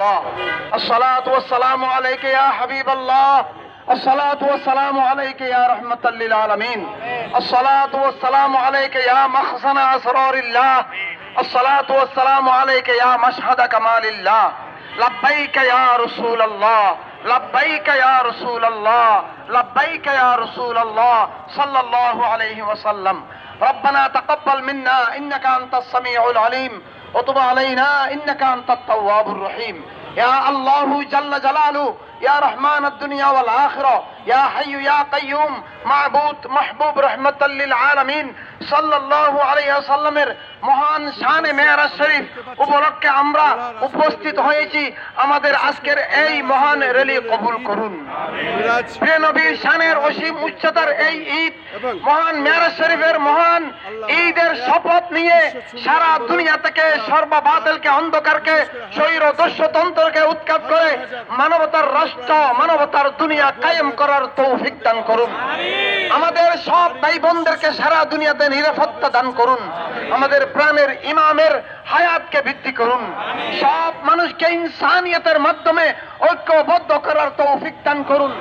الله الصلاة والسلام عليك يا حبيب الله الصلاة والسلام عليك يا رحمة للعالمين الصلاة والسلام عليك يا مخزن أسرار الله الصلاة والسلام عليك يا مشهد كمال الله لبيك يا رسول الله لبيك يا رسول الله لبيك يا رسول الله صلى الله عليه وسلم ربنا تقبل منا إنك أنت السميع العليم وتب علينا إنك أنت التواب الرحيم يا الله جل جلاله يا رحمن الدنيا والآخرة يا حي يا قيوم معبود محبوب رحمة للعالمين সাল্লাল্লাহু আলাইহি ওয়াসাল্লামের মহান শানে মেরাজ শরীফ উপলক্ষে আমরা উপস্থিত হয়েছি। আমাদের আজকের এই মহান র্যালি কবুল করুন। প্রিয় নবীর শানের অসীম উচ্চতার এই ঈদ মহান মেরাজ শরীফের মহান ঈদের শপথ নিয়ে সারা দুনিয়া থেকে সর্ববাতিলকে অন্ধকারকে স্বৈর দস্যুতন্ত্রকে উৎখাত করে মানবতার রাষ্ট্র মানবতার দুনিয়া কায়েম করার তৌফিক দান করুন। আমাদের সব ভাই বোনদেরকে সারা দুনিয়াতে নিরাপত্তা দান করুন। আমাদের প্রাণের ইমামের হায়াতকে বৃদ্ধি করুন। সব মানুষকে ইনসানিয়তের মাধ্যমে ঐক্যবদ্ধ করার তৌফিক দান করুন।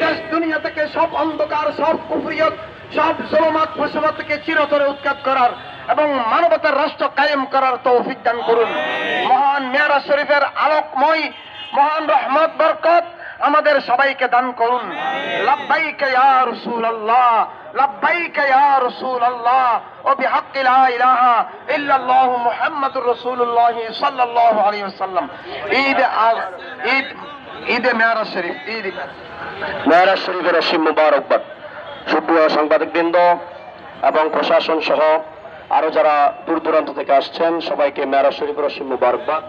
দেশ দুনিয়া থেকে সব অন্ধকার সব কুফরিয়ত সব জুলুমাত ফসাদাতকে চিরতরে উৎখাত করার এবং মানবতার রাষ্ট্র কায়েম করার তৌফিক দান করুন। মহান মেরাজ শরীফের আলোকময় মহান রহমত বরকত আমাদের সবাইকে দান করুন। লাব্বাইক ইয়া রাসূলুল্লাহ লাব্বাইক ইয়া রাসূলুল্লাহ ওয়া বিহাক্কি লা ইলাহা ইল্লাল্লাহু মুহাম্মাদুর রাসূলুল্লাহ সাল্লাল্লাহু আলাইহি ওয়াসাল্লাম। ঈদ মেরাজ শরীফ ঈদ মেরাজ শরীফের অসীম মুবারকবাদ। সুপ্রিয় সাংবাদিকবৃন্দ এবং প্রশাসন সহ আরো যারা দূর দূরান্ত থেকে আসছেন সবাইকে মেরাজ শরীফের অসীম মুবারকবাদ।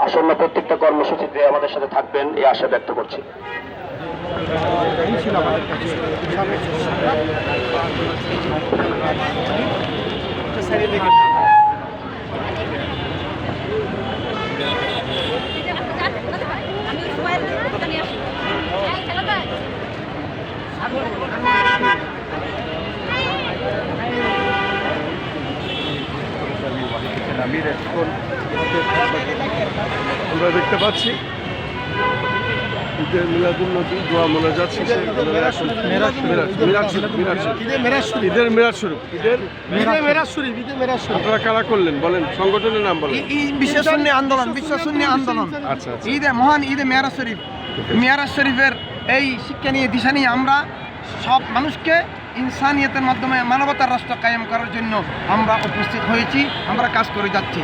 আসন্ন প্রত্যেকটা কর্মসূচিতে আমাদের সাথে থাকবেন এই আশা ব্যক্ত করছি। আমরা দেখতে পাচ্ছি ঈদের মিলাদুন্নবী দোয়া মোনাজাত শেষে ঈদের মেরাজ শরীফ আপনারা কারা করলেন বলেন, সংগঠনের নাম বলেন। বিশ্ব সুন্নি আন্দোলন আচ্ছা আচ্ছা। মহান ঈদে মেরাজ শরীফের এই শিক্ষা নিয়ে দিশা নিয়ে আমরা সব মানুষকে ইনসানিয়তের মাধ্যমে মানবতার রাষ্ট্র কায়েম করার জন্য আমরা উপস্থিত হয়েছি, আমরা কাজ করে যাচ্ছি।